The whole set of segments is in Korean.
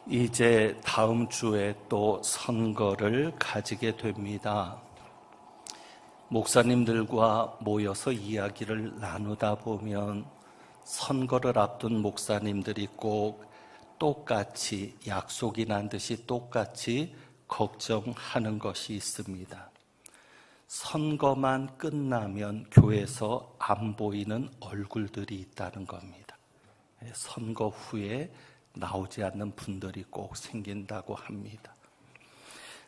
이제 다음 주에 또 선거를 가지게 됩니다. 목사님들과 모여서 이야기를 나누다 보면 선거를 앞둔 목사님들이 꼭 똑같이 약속이 난 듯이 똑같이 걱정하는 것이 있습니다. 선거만 끝나면 교회에서 안 보이는 얼굴들이 있다는 겁니다. 선거 후에 나오지 않는 분들이 꼭 생긴다고 합니다.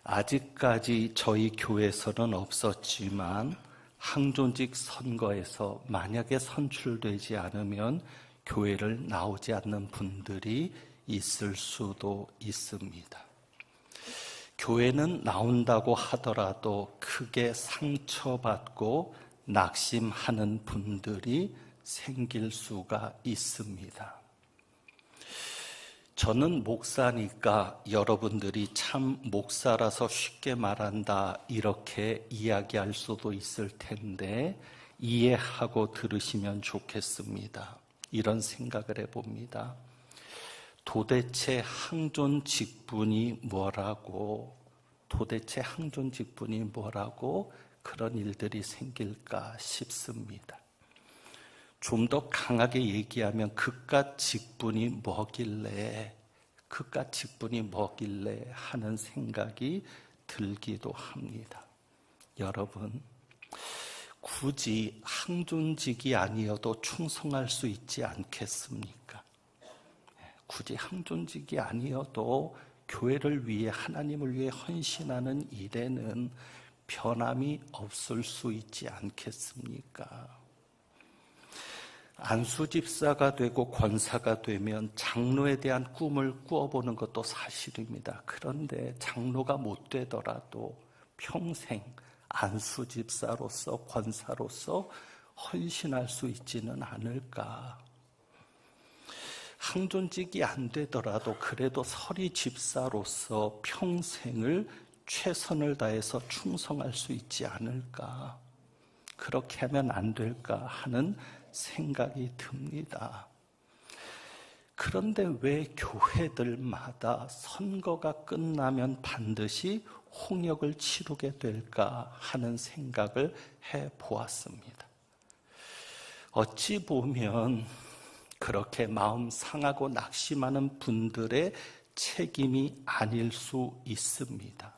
아직까지 저희 교회에서는 없었지만 항존직 선거에서 만약에 선출되지 않으면 교회를 나오지 않는 분들이 있을 수도 있습니다. 교회는 나온다고 하더라도 크게 상처받고 낙심하는 분들이 생길 수가 있습니다. 저는 목사니까 여러분들이 참 목사라서 쉽게 말한다 이렇게 이야기할 수도 있을 텐데 이해하고 들으시면 좋겠습니다. 이런 생각을 해봅니다. 도대체 항존 직분이 뭐라고 그런 일들이 생길까 싶습니다. 좀 더 강하게 얘기하면 그깟 직분이 뭐길래 하는 생각이 들기도 합니다. 여러분, 굳이 항존직이 아니어도 충성할 수 있지 않겠습니까? 굳이 항존직이 아니어도 교회를 위해, 하나님을 위해 헌신하는 일에는 변함이 없을 수 있지 않겠습니까? 안수집사가 되고 권사가 되면 장로에 대한 꿈을 꾸어보는 것도 사실입니다. 그런데 장로가 못 되더라도 평생 안수집사로서 권사로서 헌신할 수 있지는 않을까. 항존직이 안 되더라도 그래도 서리집사로서 평생을 최선을 다해서 충성할 수 있지 않을까. 그렇게 하면 안 될까 하는 생각이 듭니다. 그런데 왜 교회들마다 선거가 끝나면 반드시 홍역을 치르게 될까 하는 생각을 해보았습니다. 어찌 보면 그렇게 마음 상하고 낙심하는 분들의 책임이 아닐 수 있습니다.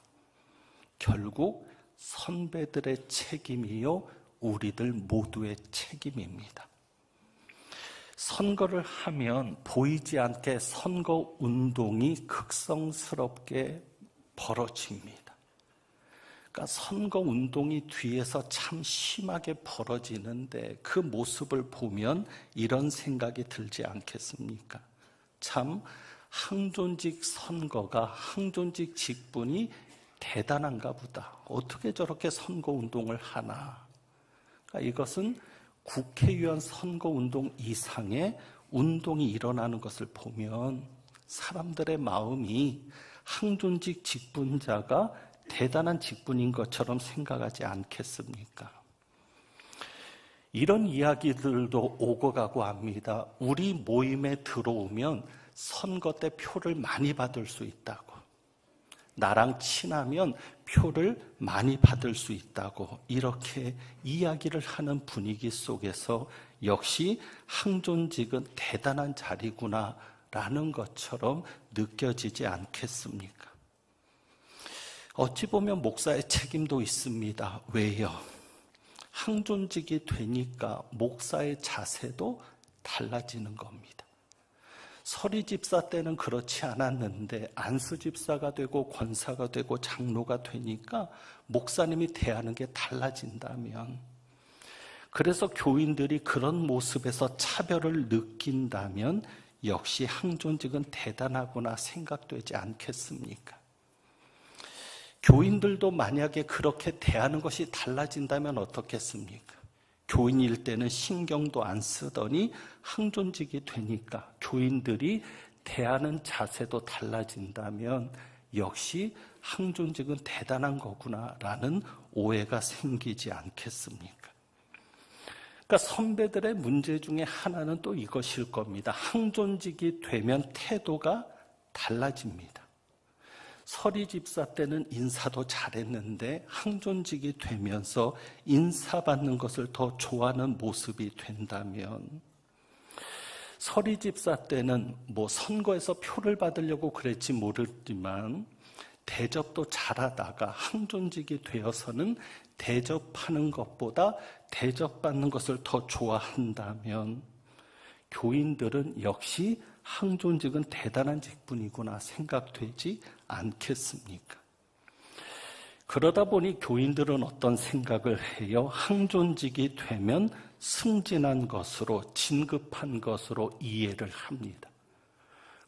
결국 선배들의 책임이요, 우리들 모두의 책임입니다. 선거를 하면 보이지 않게 선거 운동이 극성스럽게 벌어집니다. 그러니까 선거 운동이 뒤에서 참 심하게 벌어지는데 그 모습을 보면 이런 생각이 들지 않겠습니까? 참 항존직 선거가, 항존직 직분이 대단한가 보다. 어떻게 저렇게 선거 운동을 하나? 그러니까 이것은 국회의원 선거운동 이상의 운동이 일어나는 것을 보면 사람들의 마음이 항존직 직분자가 대단한 직분인 것처럼 생각하지 않겠습니까? 이런 이야기들도 오고 가고 합니다. 우리 모임에 들어오면 선거 때 표를 많이 받을 수 있다고. 나랑 친하면 표를 많이 받을 수 있다고 이렇게 이야기를 하는 분위기 속에서 역시 항존직은 대단한 자리구나라는 것처럼 느껴지지 않겠습니까? 어찌 보면 목사의 책임도 있습니다. 왜요? 항존직이 되니까 목사의 자세도 달라지는 겁니다. 서리집사 때는 그렇지 않았는데 안수집사가 되고 권사가 되고 장로가 되니까 목사님이 대하는 게 달라진다면, 그래서 교인들이 그런 모습에서 차별을 느낀다면 역시 항존직은 대단하구나 생각되지 않겠습니까? 교인들도 만약에 그렇게 대하는 것이 달라진다면 어떻겠습니까? 교인일 때는 신경도 안 쓰더니 항존직이 되니까 교인들이 대하는 자세도 달라진다면 역시 항존직은 대단한 거구나라는 오해가 생기지 않겠습니까? 그러니까 선배들의 문제 중에 하나는 또 이것일 겁니다. 항존직이 되면 태도가 달라집니다. 서리 집사 때는 인사도 잘했는데 항존직이 되면서 인사받는 것을 더 좋아하는 모습이 된다면, 서리 집사 때는 선거에서 표를 받으려고 그랬지 모르지만 대접도 잘하다가 항존직이 되어서는 대접하는 것보다 대접받는 것을 더 좋아한다면, 교인들은 역시 항존직은 대단한 직분이구나 생각되지 않겠습니까? 그러다 보니 교인들은 어떤 생각을 해요? 항존직이 되면 승진한 것으로, 진급한 것으로 이해를 합니다.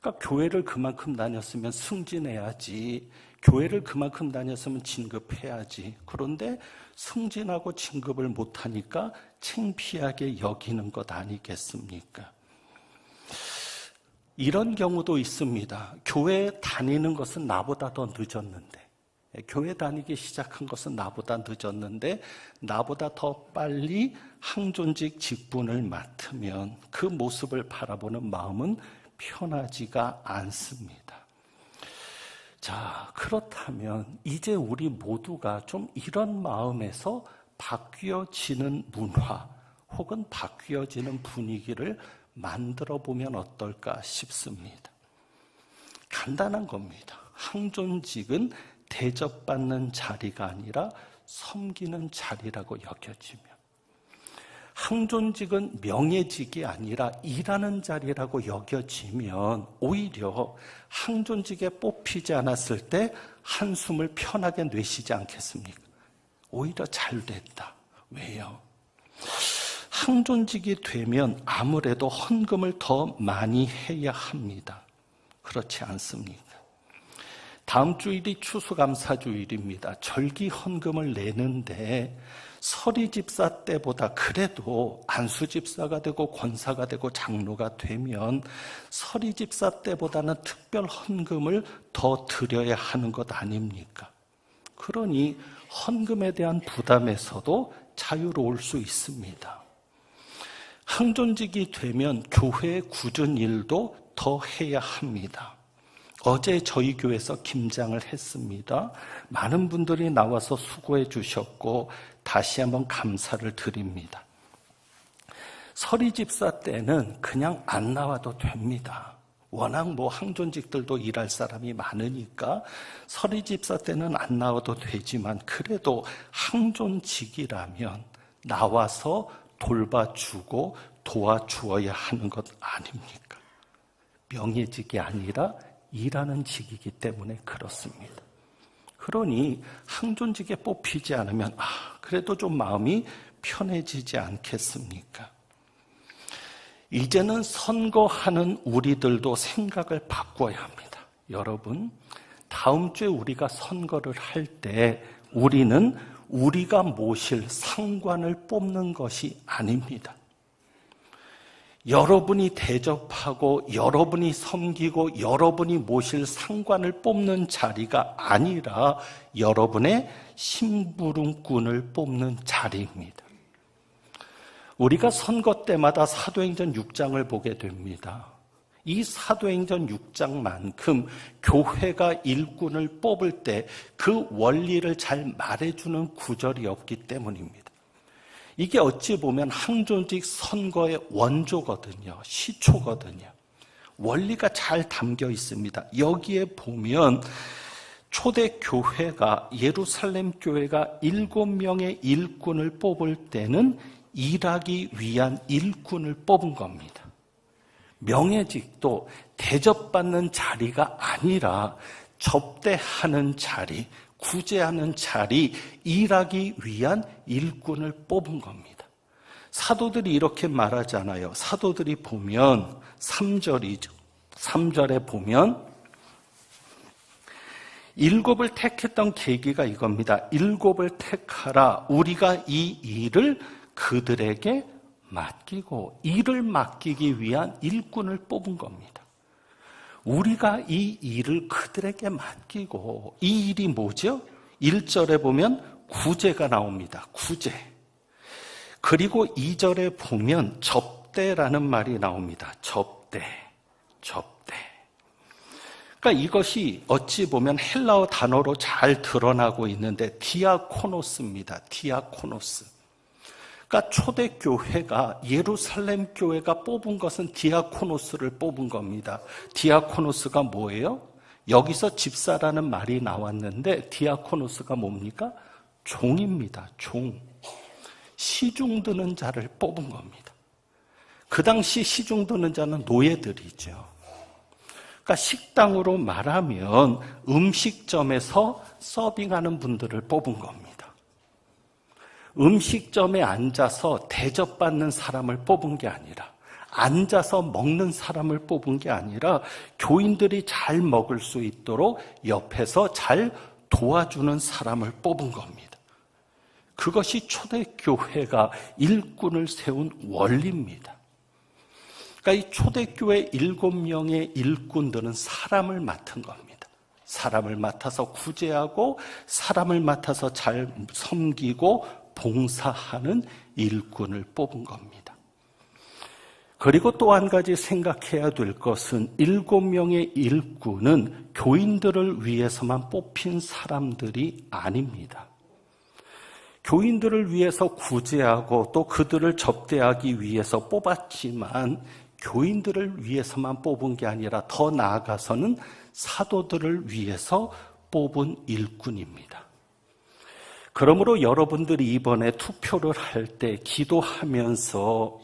그러니까 교회를 그만큼 다녔으면 승진해야지, 교회를 그만큼 다녔으면 진급해야지. 그런데 승진하고 진급을 못하니까 창피하게 여기는 것 아니겠습니까? 이런 경우도 있습니다. 교회 다니는 것은 나보다 더 늦었는데, 교회 다니기 시작한 것은 나보다 늦었는데 나보다 더 빨리 항존직 직분을 맡으면 그 모습을 바라보는 마음은 편하지가 않습니다. 자, 그렇다면 이제 우리 모두가 좀 이런 마음에서 바뀌어지는 문화 혹은 바뀌어지는 분위기를 만들어 보면 어떨까 싶습니다. 간단한 겁니다. 항존직은 대접받는 자리가 아니라 섬기는 자리라고 여겨지며, 항존직은 명예직이 아니라 일하는 자리라고 여겨지면 오히려 항존직에 뽑히지 않았을 때 한숨을 편하게 내쉬지 않겠습니까? 오히려 잘 됐다. 왜요? 항존직이 되면 아무래도 헌금을 더 많이 해야 합니다. 그렇지 않습니까? 다음 주일이 추수감사주일입니다. 절기 헌금을 내는데 서리 집사 때보다 그래도 안수 집사가 되고 권사가 되고 장로가 되면 서리 집사 때보다는 특별 헌금을 더 드려야 하는 것 아닙니까? 그러니 헌금에 대한 부담에서도 자유로울 수 있습니다. 항존직이 되면 교회 굳은 일도 더 해야 합니다. 어제 저희 교회에서 김장을 했습니다. 많은 분들이 나와서 수고해 주셨고 다시 한번 감사를 드립니다. 서리 집사 때는 그냥 안 나와도 됩니다. 워낙 항존직들도 일할 사람이 많으니까 서리 집사 때는 안 나와도 되지만 그래도 항존직이라면 나와서 돌봐주고 도와주어야 하는 것 아닙니까? 명예직이 아니라 일하는 직이기 때문에 그렇습니다. 그러니 항존직에 뽑히지 않으면 그래도 좀 마음이 편해지지 않겠습니까? 이제는 선거하는 우리들도 생각을 바꿔야 합니다. 여러분, 다음 주에 우리가 선거를 할 때 우리는 우리가 모실 상관을 뽑는 것이 아닙니다. 여러분이 대접하고 여러분이 섬기고 여러분이 모실 상관을 뽑는 자리가 아니라 여러분의 심부름꾼을 뽑는 자리입니다. 우리가 선거 때마다 사도행전 6장을 보게 됩니다. 이 사도행전 6장만큼 교회가 일꾼을 뽑을 때 그 원리를 잘 말해주는 구절이 없기 때문입니다. 이게 어찌 보면 항존직 선거의 원조거든요. 시초거든요. 원리가 잘 담겨 있습니다. 여기에 보면 초대 교회가, 예루살렘 교회가 7명의 일꾼을 뽑을 때는 일하기 위한 일꾼을 뽑은 겁니다. 명예직도 대접받는 자리가 아니라 접대하는 자리, 구제하는 자리, 일하기 위한 일꾼을 뽑은 겁니다. 사도들이 이렇게 말하잖아요. 사도들이 보면 3절이죠. 3절에 보면 7을 택했던 계기가 이겁니다. 7을 택하라. 우리가 이 일을 그들에게 맡기고, 일을 맡기기 위한 일꾼을 뽑은 겁니다. 우리가 이 일을 그들에게 맡기고, 이 일이 뭐죠? 1절에 보면 구제가 나옵니다. 구제. 그리고 2절에 보면 접대라는 말이 나옵니다. 접대. 그러니까 이것이 어찌 보면 헬라어 단어로 잘 드러나고 있는데 디아코노스입니다. 디아코노스. 그러니까 초대교회가 예루살렘 교회가 뽑은 것은 디아코노스를 뽑은 겁니다. 디아코노스가 뭐예요? 여기서 집사라는 말이 나왔는데 디아코노스가 뭡니까? 종입니다. 종. 시중 드는 자를 뽑은 겁니다. 그 당시 시중 드는 자는 노예들이죠. 그러니까 식당으로 말하면 음식점에서 서빙하는 분들을 뽑은 겁니다. 음식점에 앉아서 대접받는 사람을 뽑은 게 아니라, 앉아서 먹는 사람을 뽑은 게 아니라 교인들이 잘 먹을 수 있도록 옆에서 잘 도와주는 사람을 뽑은 겁니다. 그것이 초대교회가 일꾼을 세운 원리입니다. 그러니까 이 초대교회 7명의 일꾼들은 사람을 맡은 겁니다. 사람을 맡아서 구제하고 사람을 맡아서 잘 섬기고 봉사하는 일꾼을 뽑은 겁니다. 그리고 또 한 가지 생각해야 될 것은 7명의 일꾼은 교인들을 위해서만 뽑힌 사람들이 아닙니다. 교인들을 위해서 구제하고 또 그들을 접대하기 위해서 뽑았지만 교인들을 위해서만 뽑은 게 아니라 더 나아가서는 사도들을 위해서 뽑은 일꾼입니다. 그러므로 여러분들이 이번에 투표를 할 때 기도하면서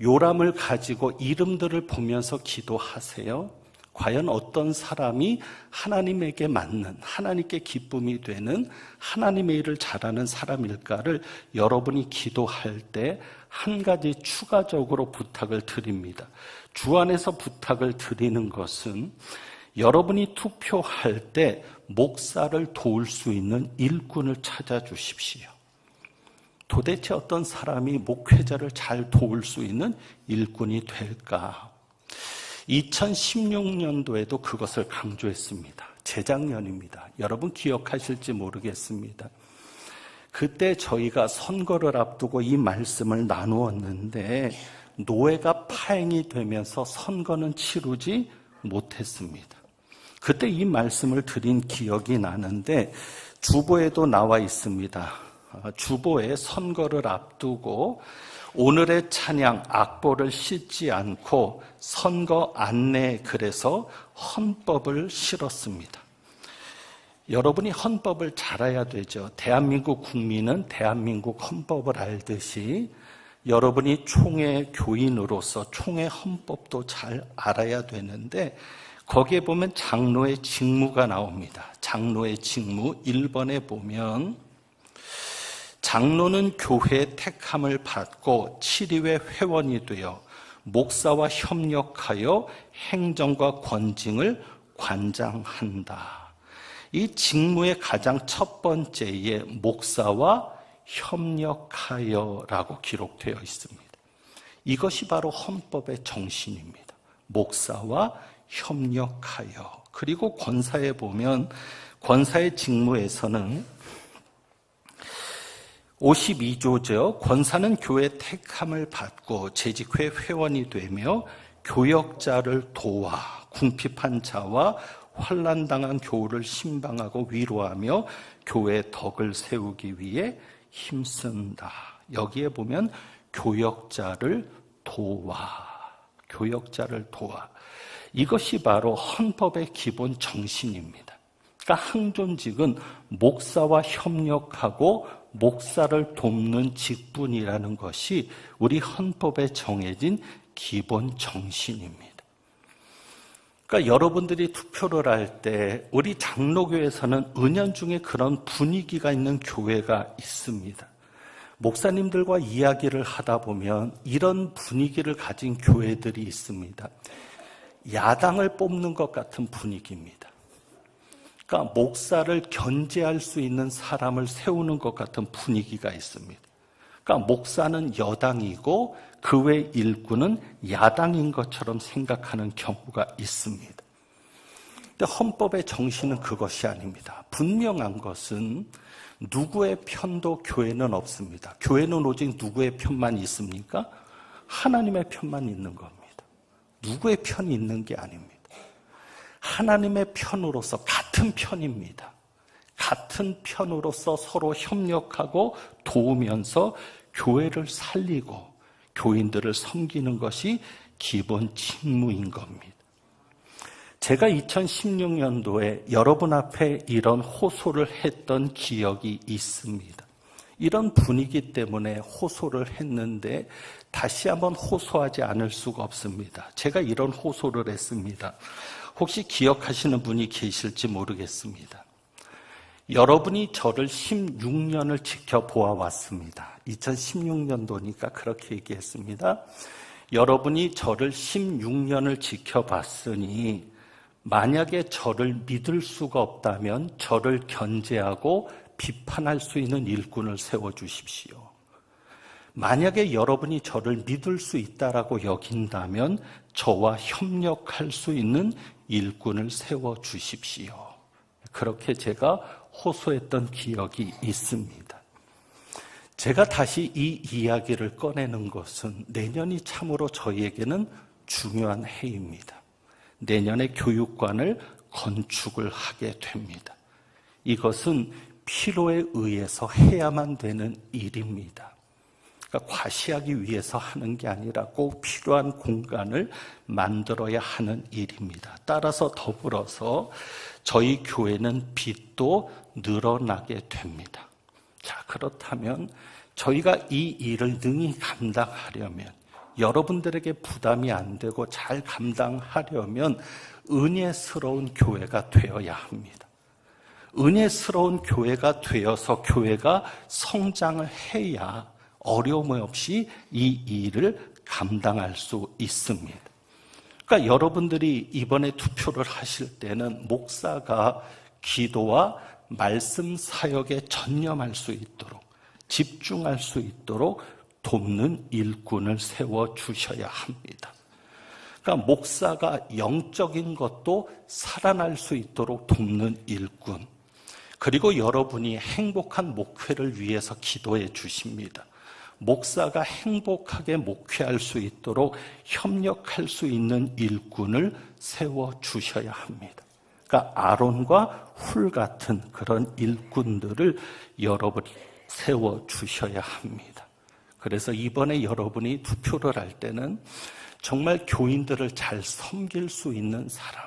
요람을 가지고 이름들을 보면서 기도하세요. 과연 어떤 사람이 하나님에게 맞는, 하나님께 기쁨이 되는 하나님의 일을 잘하는 사람일까를 여러분이 기도할 때 한 가지 추가적으로 부탁을 드립니다. 주 안에서 부탁을 드리는 것은 여러분이 투표할 때 목사를 도울 수 있는 일꾼을 찾아주십시오. 도대체 어떤 사람이 목회자를 잘 도울 수 있는 일꾼이 될까? 2016년도에도 그것을 강조했습니다. 재작년입니다. 여러분 기억하실지 모르겠습니다. 그때 저희가 선거를 앞두고 이 말씀을 나누었는데 노예가 파행이 되면서 선거는 치르지 못했습니다. 그때 이 말씀을 드린 기억이 나는데 주보에도 나와 있습니다. 주보에 선거를 앞두고 오늘의 찬양 악보를 씻지 않고 선거 안내 글에서 헌법을 실었습니다. 여러분이 헌법을 잘 알아야 되죠. 대한민국 국민은 대한민국 헌법을 알듯이 여러분이 총회 교인으로서 총회 헌법도 잘 알아야 되는데 거기에 보면 장로의 직무가 나옵니다. 장로의 직무 1번에 보면 장로는 교회의 택함을 받고 7위회 회원이 되어 목사와 협력하여 행정과 권징을 관장한다. 이 직무의 가장 첫 번째에 목사와 협력하여라고 기록되어 있습니다. 이것이 바로 헌법의 정신입니다. 목사와 협력하여. 그리고 권사에 보면 권사의 직무에서는 52조죠. 권사는 교회 택함을 받고 재직회 회원이 되며 교역자를 도와 궁핍한 자와 환난당한 교우를 신방하고 위로하며 교회의 덕을 세우기 위해 힘쓴다. 여기에 보면 교역자를 도와. 교역자를 도와. 이것이 바로 헌법의 기본 정신입니다. 그러니까 항존직은 목사와 협력하고 목사를 돕는 직분이라는 것이 우리 헌법에 정해진 기본 정신입니다. 그러니까 여러분들이 투표를 할 때 우리 장로교에서는 은연중에 그런 분위기가 있는 교회가 있습니다. 목사님들과 이야기를 하다 보면 이런 분위기를 가진 교회들이 있습니다. 야당을 뽑는 것 같은 분위기입니다. 그러니까 목사를 견제할 수 있는 사람을 세우는 것 같은 분위기가 있습니다. 그러니까 목사는 여당이고 그 외 일꾼은 야당인 것처럼 생각하는 경우가 있습니다. 근데 헌법의 정신은 그것이 아닙니다. 분명한 것은 누구의 편도 교회는 없습니다. 교회는 오직 누구의 편만 있습니까? 하나님의 편만 있는 겁니다. 누구의 편이 있는 게 아닙니다. 하나님의 편으로서 같은 편입니다. 같은 편으로서 서로 협력하고 도우면서 교회를 살리고 교인들을 섬기는 것이 기본 직무인 겁니다. 제가 2016년도에 여러분 앞에 이런 호소를 했던 기억이 있습니다. 이런 분위기 때문에 호소를 했는데 다시 한번 호소하지 않을 수가 없습니다. 제가 이런 호소를 했습니다. 혹시 기억하시는 분이 계실지 모르겠습니다. 여러분이 저를 16년을 지켜보아 왔습니다. 2016년도니까 그렇게 얘기했습니다. 여러분이 저를 16년을 지켜봤으니 만약에 저를 믿을 수가 없다면 저를 견제하고 비판할 수 있는 일꾼을 세워주십시오. 만약에 여러분이 저를 믿을 수 있다라고 여긴다면 저와 협력할 수 있는 일꾼을 세워주십시오. 그렇게 제가 호소했던 기억이 있습니다. 제가 다시 이 이야기를 꺼내는 것은 내년이 참으로 저희에게는 중요한 해입니다. 내년에 교육관을 건축을 하게 됩니다. 이것은 필요에 의해서 해야만 되는 일입니다. 그러니까 과시하기 위해서 하는 게 아니라 꼭 필요한 공간을 만들어야 하는 일입니다. 따라서 더불어서 저희 교회는 빚도 늘어나게 됩니다. 자, 그렇다면 저희가 이 일을 능히 감당하려면 여러분들에게 부담이 안 되고 잘 감당하려면 은혜스러운 교회가 되어야 합니다. 은혜스러운 교회가 되어서 교회가 성장을 해야 어려움 없이 이 일을 감당할 수 있습니다. 그러니까 여러분들이 이번에 투표를 하실 때는 목사가 기도와 말씀 사역에 전념할 수 있도록 집중할 수 있도록 돕는 일꾼을 세워주셔야 합니다. 그러니까 목사가 영적인 것도 살아날 수 있도록 돕는 일꾼, 그리고 여러분이 행복한 목회를 위해서 기도해 주십니다. 목사가 행복하게 목회할 수 있도록 협력할 수 있는 일꾼을 세워주셔야 합니다. 그러니까 아론과 훌 같은 그런 일꾼들을 여러분이 세워주셔야 합니다. 그래서 이번에 여러분이 투표를 할 때는 정말 교인들을 잘 섬길 수 있는 사람,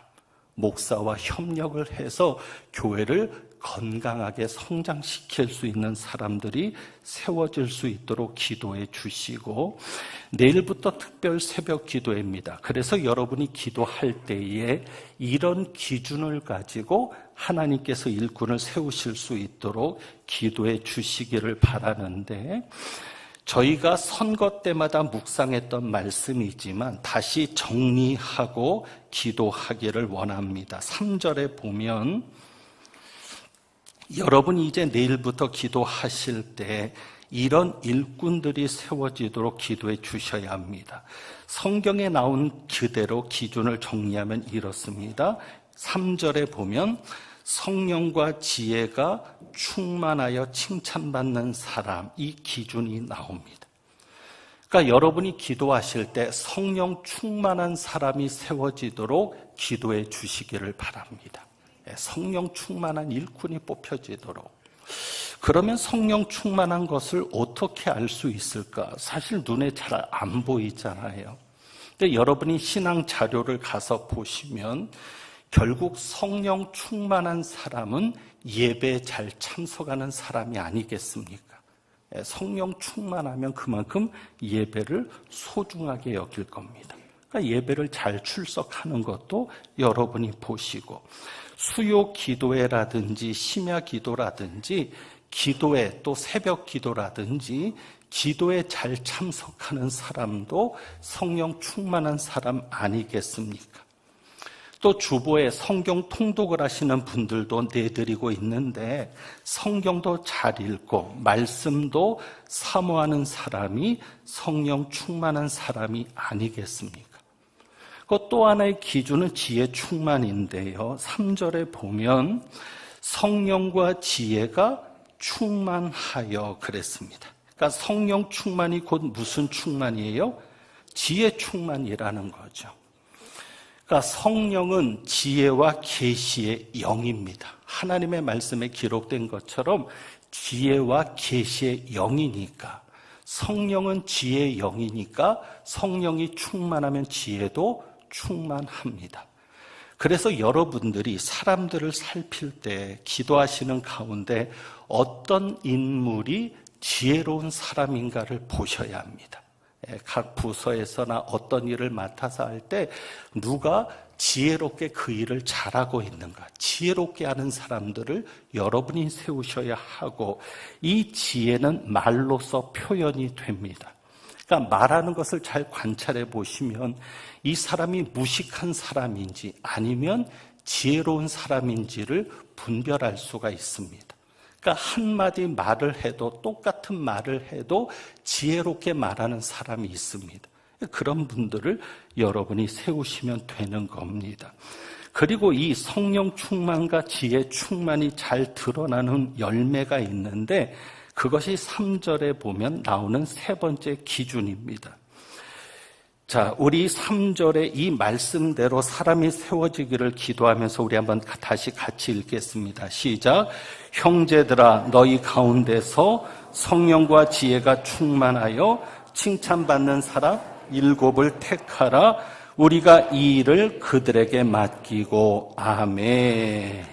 목사와 협력을 해서 교회를 건강하게 성장시킬 수 있는 사람들이 세워질 수 있도록 기도해 주시고, 내일부터 특별 새벽 기도회입니다. 그래서 여러분이 기도할 때에 이런 기준을 가지고 하나님께서 일꾼을 세우실 수 있도록 기도해 주시기를 바라는데, 저희가 선거 때마다 묵상했던 말씀이지만 다시 정리하고 기도하기를 원합니다. 3절에 보면 여러분이 이제 내일부터 기도하실 때 이런 일꾼들이 세워지도록 기도해 주셔야 합니다. 성경에 나온 그대로 기준을 정리하면 이렇습니다. 3절에 보면 성령과 지혜가 충만하여 칭찬받는 사람, 이 기준이 나옵니다. 그러니까 여러분이 기도하실 때 성령 충만한 사람이 세워지도록 기도해 주시기를 바랍니다. 성령 충만한 일꾼이 뽑혀지도록. 그러면 성령 충만한 것을 어떻게 알 수 있을까? 사실 눈에 잘 안 보이잖아요. 근데 여러분이 신앙 자료를 가서 보시면 결국 성령 충만한 사람은 예배에 잘 참석하는 사람이 아니겠습니까? 성령 충만하면 그만큼 예배를 소중하게 여길 겁니다. 그러니까 예배를 잘 출석하는 것도 여러분이 보시고, 수요 기도회라든지 심야 기도라든지 기도회 또 새벽 기도라든지 기도에 잘 참석하는 사람도 성령 충만한 사람 아니겠습니까? 또 주보에 성경 통독을 하시는 분들도 내드리고 있는데 성경도 잘 읽고 말씀도 사모하는 사람이 성령 충만한 사람이 아니겠습니까? 또 하나의 기준은 지혜 충만인데요. 3절에 보면 성령과 지혜가 충만하여 그랬습니다. 그러니까 성령 충만이 곧 무슨 충만이에요? 지혜 충만이라는 거죠. 그러니까 성령은 지혜와 계시의 영입니다. 하나님의 말씀에 기록된 것처럼 지혜와 계시의 영이니까, 성령은 지혜의 영이니까 성령이 충만하면 지혜도 충만합니다. 그래서 여러분들이 사람들을 살필 때 기도하시는 가운데 어떤 인물이 지혜로운 사람인가를 보셔야 합니다. 각 부서에서나 어떤 일을 맡아서 할 때 누가 지혜롭게 그 일을 잘하고 있는가, 지혜롭게 하는 사람들을 여러분이 세우셔야 하고, 이 지혜는 말로서 표현이 됩니다. 그러니까 말하는 것을 잘 관찰해 보시면 이 사람이 무식한 사람인지 아니면 지혜로운 사람인지를 분별할 수가 있습니다. 그러니까 한마디 말을 해도, 똑같은 말을 해도 지혜롭게 말하는 사람이 있습니다. 그런 분들을 여러분이 세우시면 되는 겁니다. 그리고 이 성령 충만과 지혜 충만이 잘 드러나는 열매가 있는데, 그것이 3절에 보면 나오는 세 번째 기준입니다. 자, 우리 3절에 이 말씀대로 사람이 세워지기를 기도하면서 우리 한번 다시 같이 읽겠습니다. 시작. 형제들아, 너희 가운데서 성령과 지혜가 충만하여 칭찬받는 사람 7을 택하라. 우리가 이 일을 그들에게 맡기고. 아멘.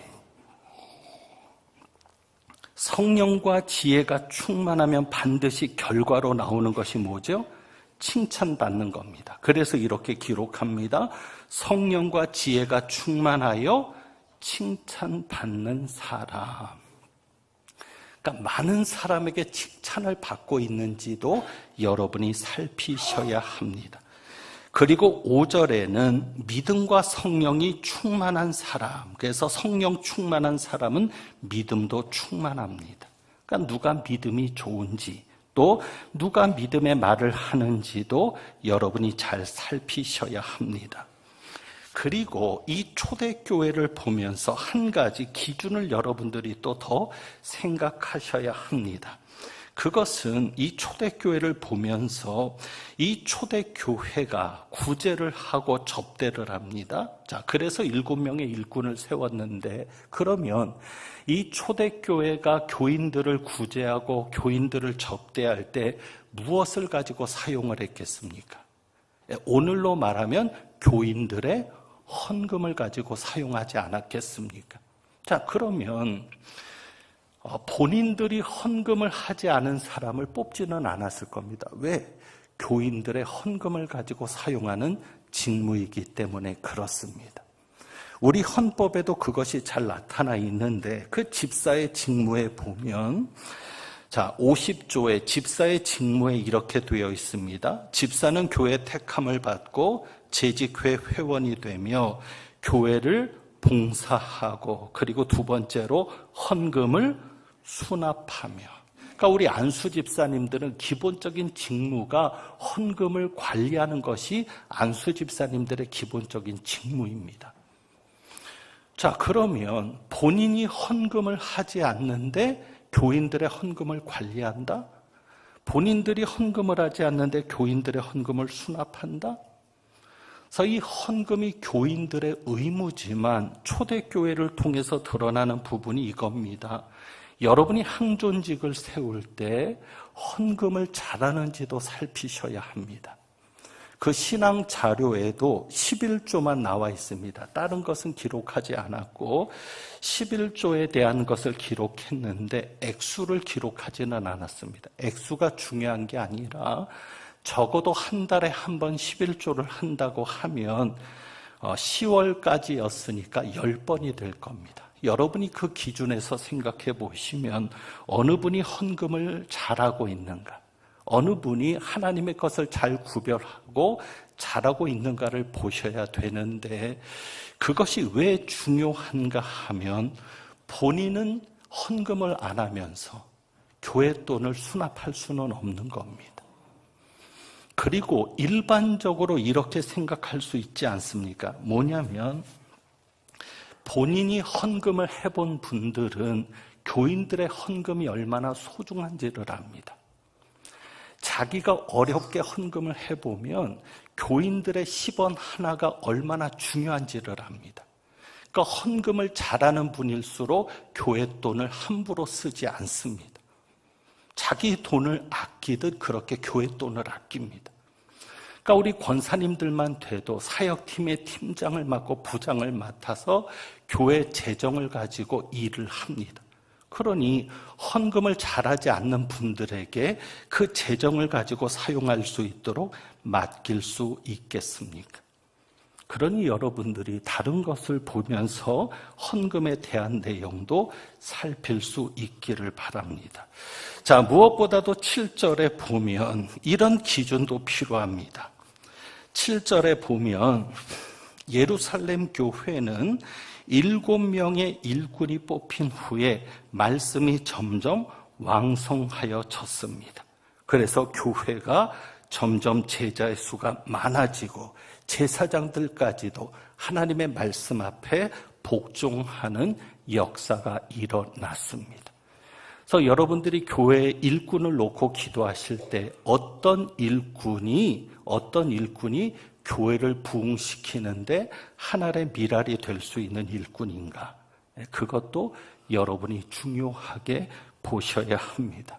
성령과 지혜가 충만하면 반드시 결과로 나오는 것이 뭐죠? 칭찬받는 겁니다. 그래서 이렇게 기록합니다. 성령과 지혜가 충만하여 칭찬받는 사람. 그러니까 많은 사람에게 칭찬을 받고 있는지도 여러분이 살피셔야 합니다. 그리고 5절에는 믿음과 성령이 충만한 사람. 그래서 성령 충만한 사람은 믿음도 충만합니다. 그러니까 누가 믿음이 좋은지, 또 누가 믿음의 말을 하는지도 여러분이 잘 살피셔야 합니다. 그리고 이 초대교회를 보면서 한 가지 기준을 여러분들이 또 더 생각하셔야 합니다. 그것은 이 초대교회를 보면서 이 초대교회가 구제를 하고 접대를 합니다. 자, 그래서 7명의 일꾼을 세웠는데, 그러면 이 초대교회가 교인들을 구제하고 교인들을 접대할 때 무엇을 가지고 사용을 했겠습니까? 오늘로 말하면 교인들의 헌금을 가지고 사용하지 않았겠습니까? 자, 그러면 본인들이 헌금을 하지 않은 사람을 뽑지는 않았을 겁니다. 왜? 교인들의 헌금을 가지고 사용하는 직무이기 때문에 그렇습니다. 우리 헌법에도 그것이 잘 나타나 있는데, 그 집사의 직무에 보면, 자, 50조의 집사의 직무에 이렇게 되어 있습니다. 집사는 교회 택함을 받고 재직회 회원이 되며 교회를 봉사하고, 그리고 두 번째로 헌금을 수납하며. 그러니까 우리 안수 집사님들은 기본적인 직무가 헌금을 관리하는 것이 안수 집사님들의 기본적인 직무입니다. 자, 그러면 본인이 헌금을 하지 않는데 교인들의 헌금을 관리한다? 본인들이 헌금을 하지 않는데 교인들의 헌금을 수납한다? 그래서 이 헌금이 교인들의 의무지만 초대교회를 통해서 드러나는 부분이 이겁니다. 여러분이 항존직을 세울 때 헌금을 잘하는지도 살피셔야 합니다. 그 신앙 자료에도 11조만 나와 있습니다. 다른 것은 기록하지 않았고 11조에 대한 것을 기록했는데 액수를 기록하지는 않았습니다. 액수가 중요한 게 아니라 적어도 한 달에 한 번 11조를 한다고 하면 10월까지였으니까 10번이 될 겁니다. 여러분이 그 기준에서 생각해 보시면 어느 분이 헌금을 잘하고 있는가, 어느 분이 하나님의 것을 잘 구별하고 잘하고 있는가를 보셔야 되는데, 그것이 왜 중요한가 하면 본인은 헌금을 안 하면서 교회 돈을 수납할 수는 없는 겁니다. 그리고 일반적으로 이렇게 생각할 수 있지 않습니까? 뭐냐면 본인이 헌금을 해본 분들은 교인들의 헌금이 얼마나 소중한지를 압니다. 자기가 어렵게 헌금을 해보면 교인들의 10원 하나가 얼마나 중요한지를 압니다. 그러니까 헌금을 잘하는 분일수록 교회 돈을 함부로 쓰지 않습니다. 자기 돈을 아끼듯 그렇게 교회 돈을 아낍니다. 그러니까 우리 권사님들만 돼도 사역팀의 팀장을 맡고 부장을 맡아서 교회 재정을 가지고 일을 합니다. 그러니 헌금을 잘하지 않는 분들에게 그 재정을 가지고 사용할 수 있도록 맡길 수 있겠습니까? 그러니 여러분들이 다른 것을 보면서 헌금에 대한 내용도 살필 수 있기를 바랍니다. 자, 무엇보다도 7절에 보면 이런 기준도 필요합니다. 7절에 보면 예루살렘 교회는 7명의 일꾼이 뽑힌 후에 말씀이 점점 왕성하여졌습니다. 그래서 교회가 점점 제자의 수가 많아지고 제사장들까지도 하나님의 말씀 앞에 복종하는 역사가 일어났습니다. 그래서 여러분들이 교회에 일꾼을 놓고 기도하실 때 어떤 일꾼이 교회를 부흥시키는데 하나의 미랄이 될 수 있는 일꾼인가? 그것도 여러분이 중요하게 보셔야 합니다.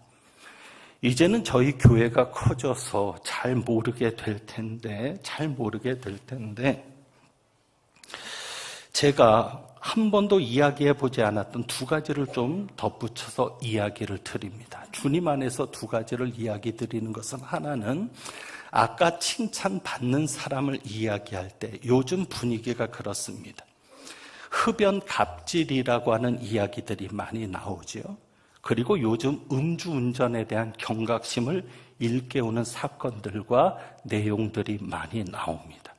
이제는 저희 교회가 커져서 잘 모르게 될 텐데 제가 한 번도 이야기해 보지 않았던 두 가지를 좀 덧붙여서 이야기를 드립니다. 주님 안에서 두 가지를 이야기 드리는 것은, 하나는 아까 칭찬받는 사람을 이야기할 때 요즘 분위기가 그렇습니다. 흡연 갑질이라고 하는 이야기들이 많이 나오죠. 그리고 요즘 음주운전에 대한 경각심을 일깨우는 사건들과 내용들이 많이 나옵니다.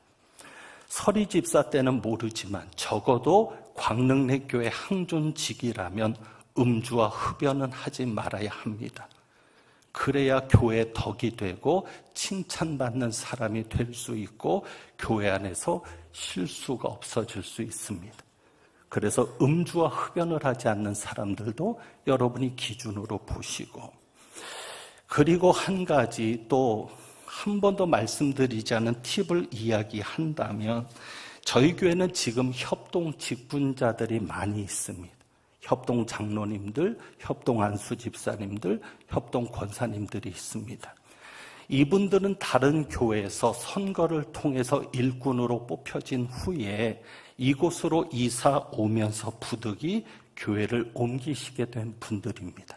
서리 집사 때는 모르지만 적어도 광릉내교회 항존직이라면 음주와 흡연은 하지 말아야 합니다. 그래야 교회의 덕이 되고 칭찬받는 사람이 될 수 있고 교회 안에서 실수가 없어질 수 있습니다. 그래서 음주와 흡연을 하지 않는 사람들도 여러분이 기준으로 보시고, 그리고 한 가지 또 한 번도 말씀드리지 않은 팁을 이야기한다면, 저희 교회는 지금 협동 직분자들이 많이 있습니다. 협동 장로님들, 협동 안수 집사님들, 협동 권사님들이 있습니다. 이분들은 다른 교회에서 선거를 통해서 일꾼으로 뽑혀진 후에 이곳으로 이사 오면서 부득이 교회를 옮기시게 된 분들입니다.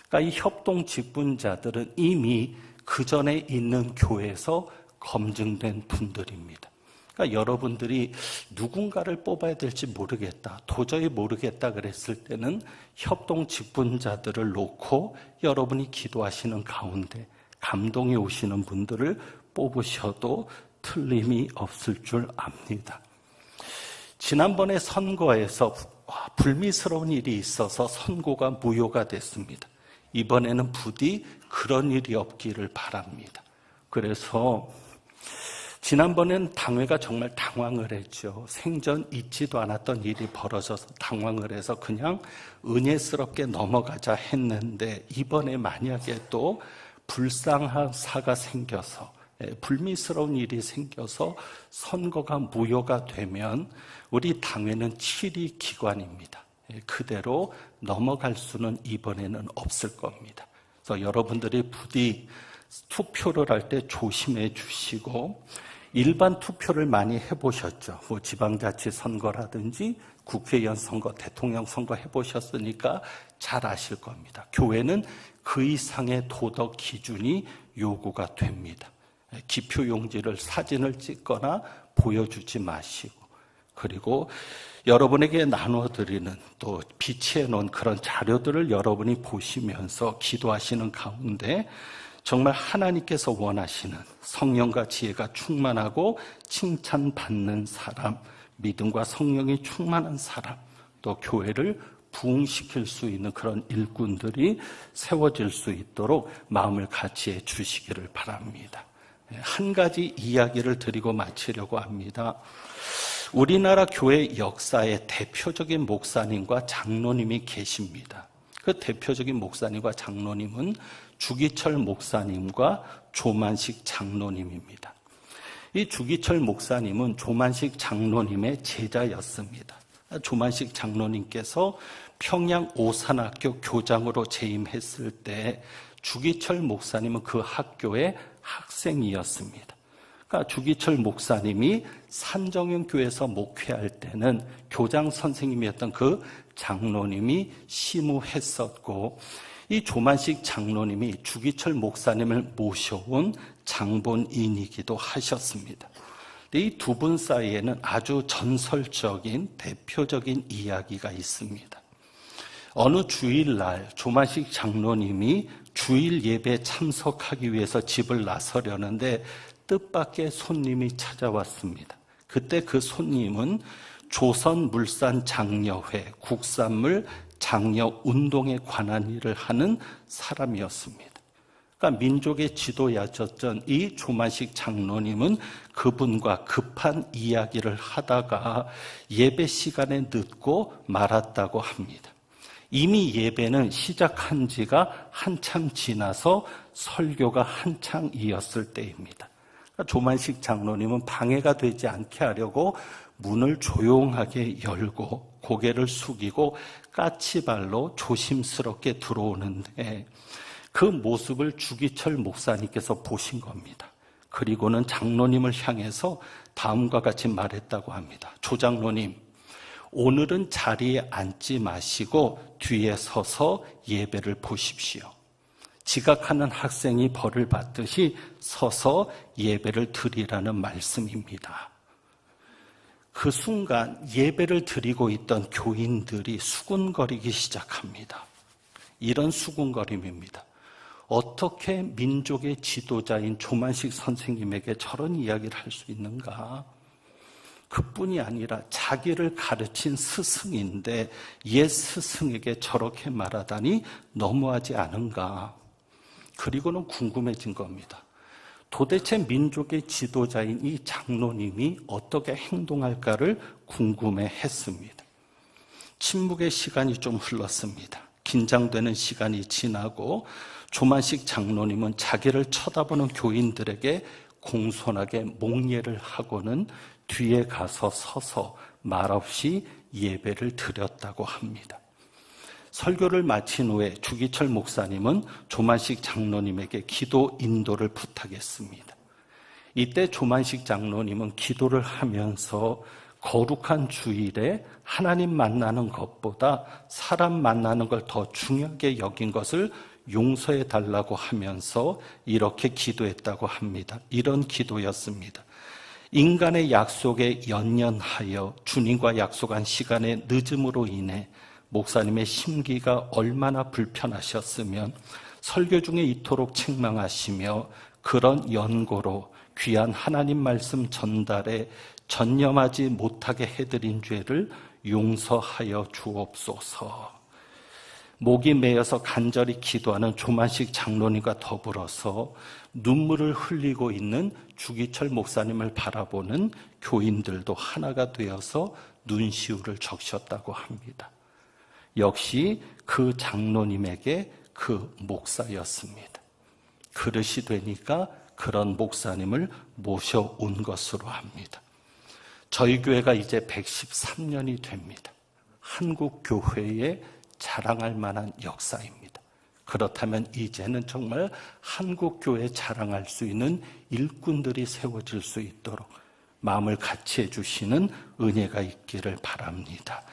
그러니까 이 협동 직분자들은 이미 그 전에 있는 교회에서 검증된 분들입니다. 그러니까 여러분들이 누군가를 뽑아야 될지 모르겠다, 도저히 모르겠다 그랬을 때는 협동 직분자들을 놓고 여러분이 기도하시는 가운데 감동이 오시는 분들을 뽑으셔도 틀림이 없을 줄 압니다. 지난번에 선거에서 불미스러운 일이 있어서 선고가 무효가 됐습니다. 이번에는 부디 그런 일이 없기를 바랍니다. 그래서 지난번엔 당회가 정말 당황을 했죠. 생전 있지도 않았던 일이 벌어져서 당황을 해서 그냥 은혜스럽게 넘어가자 했는데, 이번에 만약에 또 불쌍한 사가 생겨서, 불미스러운 일이 생겨서 선거가 무효가 되면 우리 당회는 7위 기관입니다. 그대로 넘어갈 수는 이번에는 없을 겁니다. 그래서 여러분들이 부디 투표를 할 때 조심해 주시고, 일반 투표를 많이 해보셨죠. 지방자치 선거라든지 국회의원 선거, 대통령 선거 해보셨으니까 잘 아실 겁니다. 교회는 그 이상의 도덕 기준이 요구가 됩니다. 기표용지를 사진을 찍거나 보여주지 마시고, 그리고 여러분에게 나눠드리는 또 비치해 놓은 그런 자료들을 여러분이 보시면서 기도하시는 가운데 정말 하나님께서 원하시는 성령과 지혜가 충만하고 칭찬받는 사람, 믿음과 성령이 충만한 사람, 또 교회를 부흥시킬 수 있는 그런 일꾼들이 세워질 수 있도록 마음을 같이해 주시기를 바랍니다. 한 가지 이야기를 드리고 마치려고 합니다. 우리나라 교회 역사의 대표적인 목사님과 장로님이 계십니다. 그 대표적인 목사님과 장로님은 주기철 목사님과 조만식 장로님입니다. 이 주기철 목사님은 조만식 장로님의 제자였습니다. 조만식 장로님께서 평양 오산학교 교장으로 재임했을 때 주기철 목사님은 그 학교의 학생이었습니다. 그러니까 주기철 목사님이 산정형교회에서 목회할 때는 교장 선생님이었던 그 장로님이 심우했었고, 이 조만식 장로님이 주기철 목사님을 모셔온 장본인이기도 하셨습니다. 이 두 분 사이에는 아주 전설적인 대표적인 이야기가 있습니다. 어느 주일날 조만식 장로님이 주일 예배에 참석하기 위해서 집을 나서려는데 뜻밖의 손님이 찾아왔습니다. 그때 그 손님은 조선물산장려회 국산물 장려 운동에 관한 일을 하는 사람이었습니다. 그러니까 민족의 지도자였던 이 조만식 장로님은 그분과 급한 이야기를 하다가 예배 시간에 늦고 말았다고 합니다. 이미 예배는 시작한 지가 한참 지나서 설교가 한창이었을 때입니다. 그러니까 조만식 장로님은 방해가 되지 않게 하려고 문을 조용하게 열고 고개를 숙이고 까치발로 조심스럽게 들어오는데, 그 모습을 주기철 목사님께서 보신 겁니다. 그리고는 장로님을 향해서 다음과 같이 말했다고 합니다. 조장로님, 오늘은 자리에 앉지 마시고 뒤에 서서 예배를 보십시오. 지각하는 학생이 벌을 받듯이 서서 예배를 드리라는 말씀입니다. 그 순간 예배를 드리고 있던 교인들이 수군거리기 시작합니다. 이런 수군거림입니다. 어떻게 민족의 지도자인 조만식 선생님에게 저런 이야기를 할 수 있는가? 그뿐이 아니라 자기를 가르친 스승인데 옛 스승에게 저렇게 말하다니 너무하지 않은가? 그리고는 궁금해진 겁니다. 도대체 민족의 지도자인 이 장로님이 어떻게 행동할까를 궁금해했습니다. 침묵의 시간이 좀 흘렀습니다. 긴장되는 시간이 지나고 조만식 장로님은 자기를 쳐다보는 교인들에게 공손하게 목례를 하고는 뒤에 가서 서서 말없이 예배를 드렸다고 합니다. 설교를 마친 후에 주기철 목사님은 조만식 장로님에게 기도 인도를 부탁했습니다. 이때 조만식 장로님은 기도를 하면서 거룩한 주일에 하나님 만나는 것보다 사람 만나는 걸 더 중요하게 여긴 것을 용서해 달라고 하면서 이렇게 기도했다고 합니다. 이런 기도였습니다. 인간의 약속에 연연하여 주님과 약속한 시간의 늦음으로 인해 목사님의 심기가 얼마나 불편하셨으면 설교 중에 이토록 책망하시며 그런 연고로 귀한 하나님 말씀 전달에 전념하지 못하게 해드린 죄를 용서하여 주옵소서. 목이 메어서 간절히 기도하는 조만식 장로님과 더불어서 눈물을 흘리고 있는 주기철 목사님을 바라보는 교인들도 하나가 되어서 눈시울을 적셨다고 합니다. 역시 그 장로님에게 그 목사였습니다. 그릇이 되니까 그런 목사님을 모셔온 것으로 합니다. 저희 교회가 이제 113년이 됩니다. 한국 교회의 자랑할 만한 역사입니다. 그렇다면 이제는 정말 한국 교회에 자랑할 수 있는 일꾼들이 세워질 수 있도록 마음을 같이 해주시는 은혜가 있기를 바랍니다.